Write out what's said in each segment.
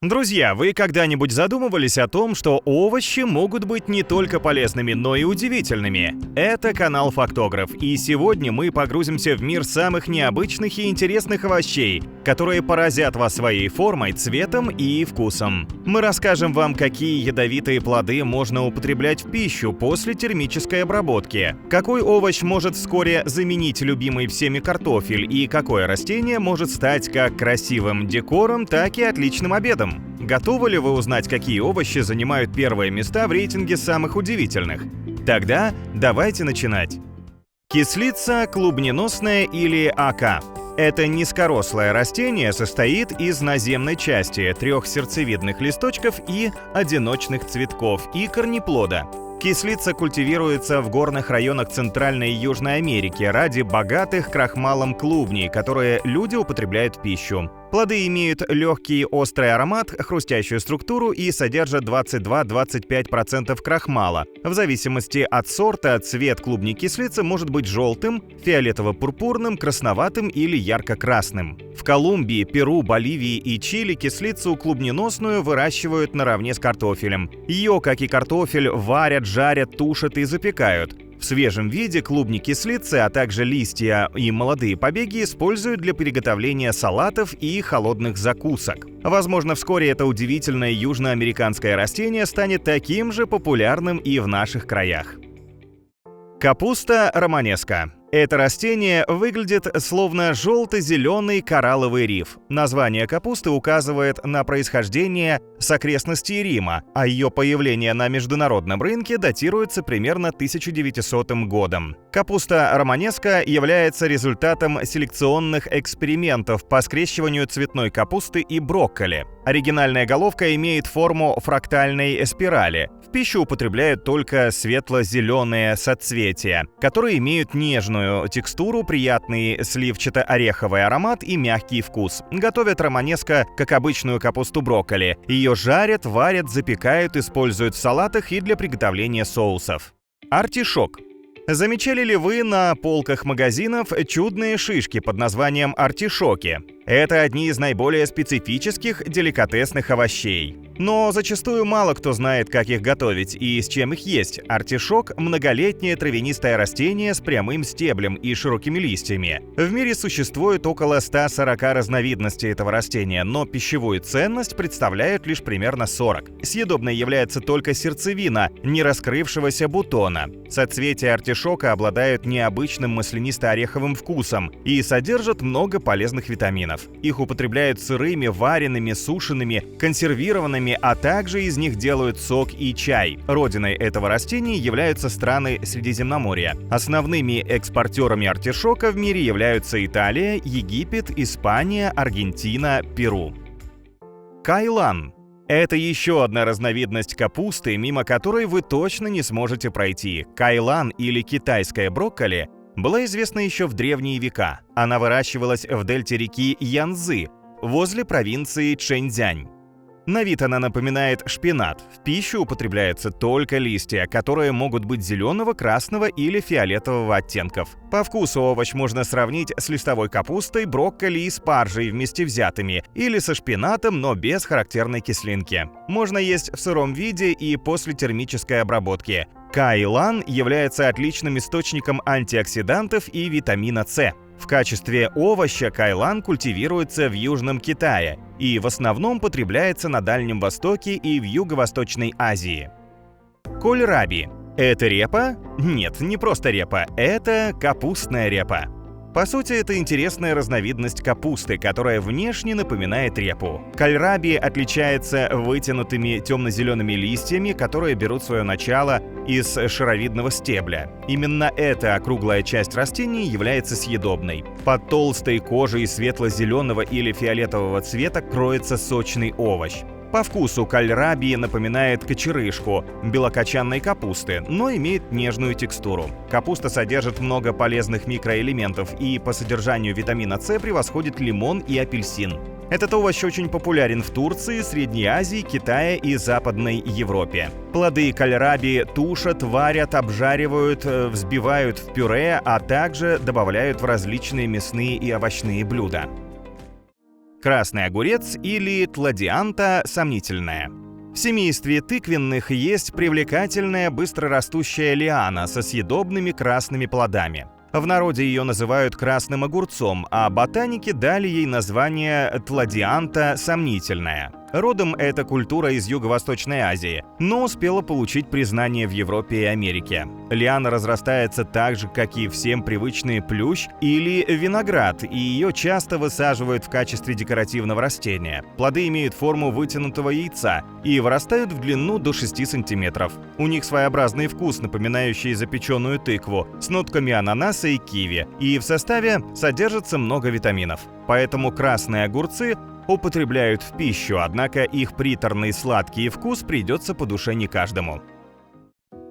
Друзья, вы когда-нибудь задумывались о том, что овощи могут быть не только полезными, но и удивительными? Это канал Фактограф, и сегодня мы погрузимся в мир самых необычных и интересных овощей, которые поразят вас своей формой, цветом и вкусом. Мы расскажем вам, какие ядовитые плоды можно употреблять в пищу после термической обработки, какой овощ может вскоре заменить любимый всеми картофель и какое растение может стать как красивым декором, так и отличным обедом. Готовы ли вы узнать, какие овощи занимают первые места в рейтинге самых удивительных? Тогда давайте начинать. Кислица клубненосная или ака. Это низкорослое растение состоит из наземной части, 3 сердцевидных листочков и одиночных цветков и корнеплода. Кислица культивируется в горных районах Центральной и Южной Америки ради богатых крахмалом клубней, которые люди употребляют в пищу. Плоды имеют легкий острый аромат, хрустящую структуру и содержат 22-25% крахмала. В зависимости от сорта цвет клубней кислицы может быть желтым, фиолетово-пурпурным, красноватым или ярко-красным. В Колумбии, Перу, Боливии и Чили кислицу клубненосную выращивают наравне с картофелем. Ее, как и картофель, варят, жарят, тушат и запекают. В свежем виде клубни кислицы, а также листья и молодые побеги используют для приготовления салатов и холодных закусок. Возможно, вскоре это удивительное южноамериканское растение станет таким же популярным и в наших краях. Капуста романеска. Это растение выглядит словно желто-зеленый коралловый риф. Название капусты указывает на происхождение с окрестностей Рима, а ее появление на международном рынке датируется примерно 1900 годом. Капуста романеска является результатом селекционных экспериментов по скрещиванию цветной капусты и брокколи. Оригинальная головка имеет форму фрактальной спирали. В пищу употребляют только светло-зеленые соцветия, которые имеют нежную текстуру, приятный сливчато-ореховый аромат и мягкий вкус. Готовят романеска как обычную капусту брокколи. Ее жарят, варят, запекают, используют в салатах и для приготовления соусов. Артишок. Замечали ли вы на полках магазинов чудные шишки под названием артишоки? Это одни из наиболее специфических деликатесных овощей. Но зачастую мало кто знает, как их готовить и с чем их есть. Артишок – многолетнее травянистое растение с прямым стеблем и широкими листьями. В мире существует около 140 разновидностей этого растения, но пищевую ценность представляют лишь примерно 40. Съедобной является только сердцевина не раскрывшегося бутона. Соцветия артишока обладают необычным маслянисто-ореховым вкусом и содержат много полезных витаминов. Их употребляют сырыми, вареными, сушеными, консервированными, а также из них делают сок и чай. Родиной этого растения являются страны Средиземноморья. Основными экспортерами артишока в мире являются Италия, Египет, Испания, Аргентина, Перу. Кайлан. Это еще одна разновидность капусты, мимо которой вы точно не сможете пройти. Кайлан или китайская брокколи была известна еще в древние века. Она выращивалась в дельте реки Янцзы, возле провинции Чжэньцзянь. На вид она напоминает шпинат. В пищу употребляются только листья, которые могут быть зеленого, красного или фиолетового оттенков. По вкусу овощ можно сравнить с листовой капустой, брокколи и спаржей вместе взятыми, или со шпинатом, но без характерной кислинки. Можно есть в сыром виде и после термической обработки. Кайлан является отличным источником антиоксидантов и витамина С. В качестве овоща кайлан культивируется в Южном Китае и в основном потребляется на Дальнем Востоке и в Юго-Восточной Азии. Кольраби. Это репа? Нет, не просто репа, это капустная репа. По сути, это интересная разновидность капусты, которая внешне напоминает репу. Кольраби отличается вытянутыми темно-зелеными листьями, которые берут свое начало из шаровидного стебля. Именно эта округлая часть растения является съедобной. Под толстой кожей светло-зеленого или фиолетового цвета кроется сочный овощ. По вкусу кольраби напоминает кочерышку белокочанной капусты, но имеет нежную текстуру. Капуста содержит много полезных микроэлементов и по содержанию витамина С превосходит лимон и апельсин. Этот овощ очень популярен в Турции, Средней Азии, Китае и Западной Европе. Плоды кальраби тушат, варят, обжаривают, взбивают в пюре, а также добавляют в различные мясные и овощные блюда. Красный огурец или тладианта сомнительная. В семействе тыквенных есть привлекательная быстрорастущая лиана со съедобными красными плодами. В народе ее называют красным огурцом, а ботаники дали ей название тладианта сомнительная. Родом эта культура из Юго-Восточной Азии, но успела получить признание в Европе и Америке. Лиана разрастается так же, как и всем привычный плющ или виноград, и ее часто высаживают в качестве декоративного растения. Плоды имеют форму вытянутого яйца и вырастают в длину до 6 сантиметров. У них своеобразный вкус, напоминающий запеченную тыкву, с нотками ананаса и киви, и в составе содержится много витаминов. Поэтому красные огурцы употребляют в пищу, однако их приторный сладкий вкус придется по душе не каждому.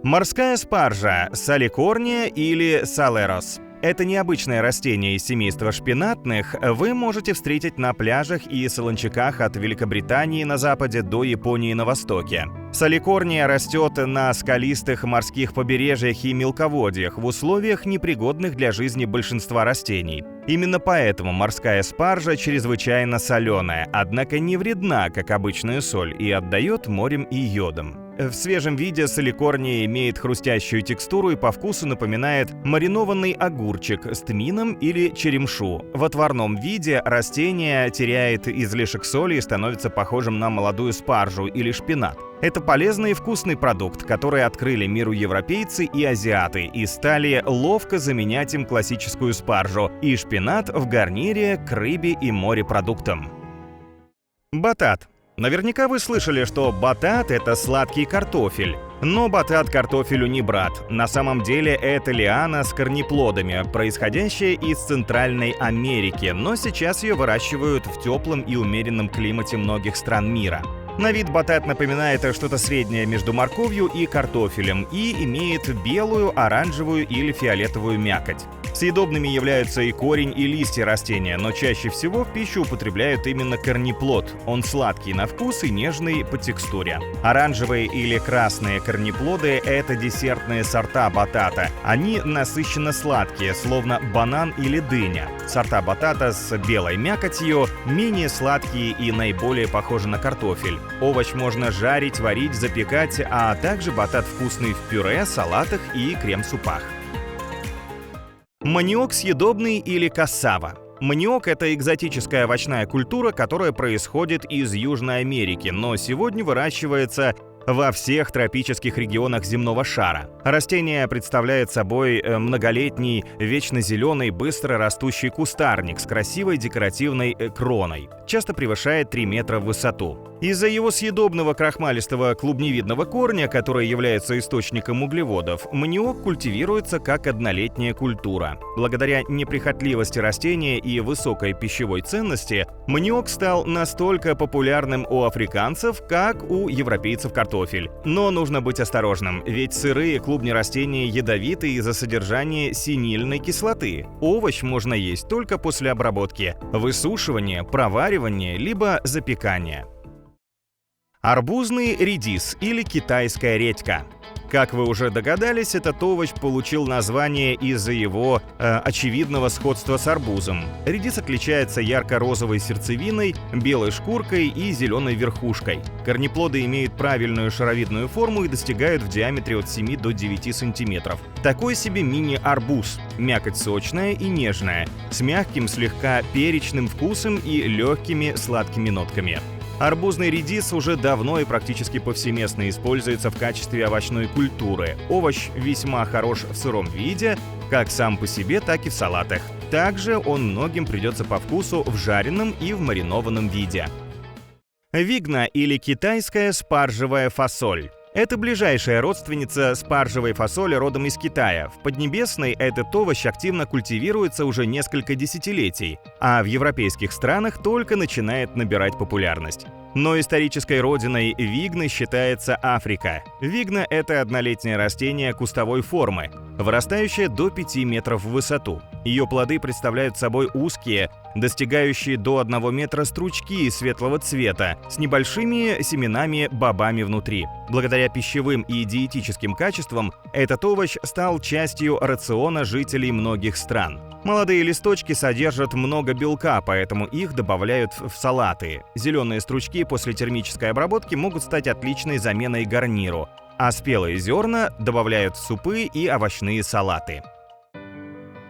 Морская спаржа – саликорния или салерос. Это необычное растение из семейства шпинатных вы можете встретить на пляжах и солончаках от Великобритании на западе до Японии на востоке. Саликорния растет на скалистых морских побережьях и мелководьях в условиях, непригодных для жизни большинства растений. Именно поэтому морская спаржа чрезвычайно соленая, однако не вредна, как обычная соль, и отдает морем и йодом. В свежем виде саликорния имеет хрустящую текстуру и по вкусу напоминает маринованный огурчик с тмином или черемшу. В отварном виде растение теряет излишек соли и становится похожим на молодую спаржу или шпинат. Это полезный и вкусный продукт, который открыли миру европейцы и азиаты и стали ловко заменять им классическую спаржу и шпинат в гарнире к рыбе и морепродуктам. Батат. Наверняка вы слышали, что батат – это сладкий картофель. Но батат картофелю не брат. На самом деле это лиана с корнеплодами, происходящая из Центральной Америки, но сейчас ее выращивают в теплом и умеренном климате многих стран мира. На вид батат напоминает что-то среднее между морковью и картофелем и имеет белую, оранжевую или фиолетовую мякоть. Съедобными являются и корень, и листья растения, но чаще всего в пищу употребляют именно корнеплод. Он сладкий на вкус и нежный по текстуре. Оранжевые или красные корнеплоды – это десертные сорта батата. Они насыщенно сладкие, словно банан или дыня. Сорта батата с белой мякотью менее сладкие и наиболее похожи на картофель. Овощ можно жарить, варить, запекать, а также батат вкусный в пюре, салатах и крем-супах. Маниок съедобный или кассава. Маниок – это экзотическая овощная культура, которая происходит из Южной Америки, но сегодня выращивается во всех тропических регионах земного шара. Растение представляет собой многолетний, вечно зеленый, быстро растущий кустарник с красивой декоративной кроной. Часто превышает 3 метра в высоту. Из-за его съедобного крахмалистого клубневидного корня, который является источником углеводов, маниок культивируется как однолетняя культура. Благодаря неприхотливости растения и высокой пищевой ценности, маниок стал настолько популярным у африканцев, как у европейцев картофель. Но нужно быть осторожным, ведь сырые клубни растения ядовиты из-за содержания синильной кислоты. Овощ можно есть только после обработки, высушивания, проваривания либо запекания. Арбузный редис или китайская редька. Как вы уже догадались, этот овощ получил название из-за его очевидного сходства с арбузом. Редис отличается ярко-розовой сердцевиной, белой шкуркой и зеленой верхушкой. Корнеплоды имеют правильную шаровидную форму и достигают в диаметре от 7 до 9 сантиметров. Такой себе мини-арбуз. Мякоть сочная и нежная, с мягким, слегка перечным вкусом и легкими сладкими нотками. Арбузный редис уже давно и практически повсеместно используется в качестве овощной культуры. Овощ весьма хорош в сыром виде, как сам по себе, так и в салатах. Также он многим придется по вкусу в жареном и в маринованном виде. Вигна или китайская спаржевая фасоль. Это ближайшая родственница спаржевой фасоли родом из Китая. В Поднебесной этот овощ активно культивируется уже несколько десятилетий, а в европейских странах только начинает набирать популярность. Но исторической родиной вигны считается Африка. Вигна – это однолетнее растение кустовой формы, вырастающее до 5 метров в высоту. Ее плоды представляют собой узкие, достигающие до 1 метра стручки светлого цвета, с небольшими семенами-бобами внутри. Благодаря пищевым и диетическим качествам этот овощ стал частью рациона жителей многих стран. Молодые листочки содержат много белка, поэтому их добавляют в салаты. Зеленые стручки после термической обработки могут стать отличной заменой гарниру, а спелые зерна добавляют в супы и овощные салаты.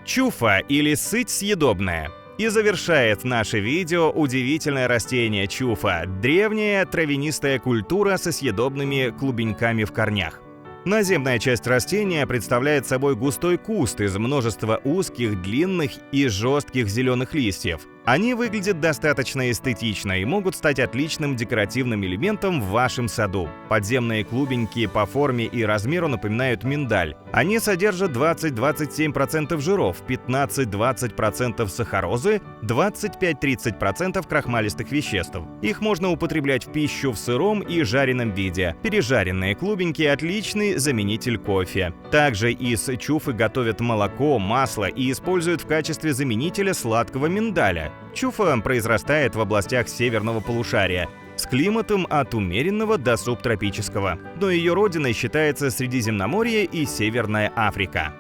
Чуфа или сыть съедобная. И завершает наше видео удивительное растение чуфа – древняя травянистая культура со съедобными клубеньками в корнях. Наземная часть растения представляет собой густой куст из множества узких, длинных и жестких зеленых листьев. Они выглядят достаточно эстетично и могут стать отличным декоративным элементом в вашем саду. Подземные клубеньки по форме и размеру напоминают миндаль. Они содержат 20-27% жиров, 15-20% сахарозы, 25-30% крахмалистых веществ. Их можно употреблять в пищу в сыром и жареном виде. Пережаренные клубеньки – отличный заменитель кофе. Также из чуфы готовят молоко, масло и используют в качестве заменителя сладкого миндаля. Чуфа произрастает в областях северного полушария с климатом от умеренного до субтропического, но ее родиной считается Средиземноморье и Северная Африка.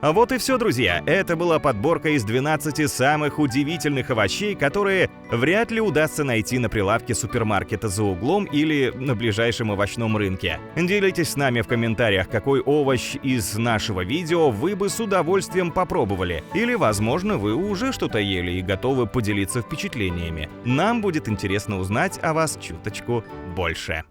А вот и все, друзья. Это была подборка из 12 самых удивительных овощей, которые вряд ли удастся найти на прилавке супермаркета за углом или на ближайшем овощном рынке. Делитесь с нами в комментариях, какой овощ из нашего видео вы бы с удовольствием попробовали. Или, возможно, вы уже что-то ели и готовы поделиться впечатлениями. Нам будет интересно узнать о вас чуточку больше.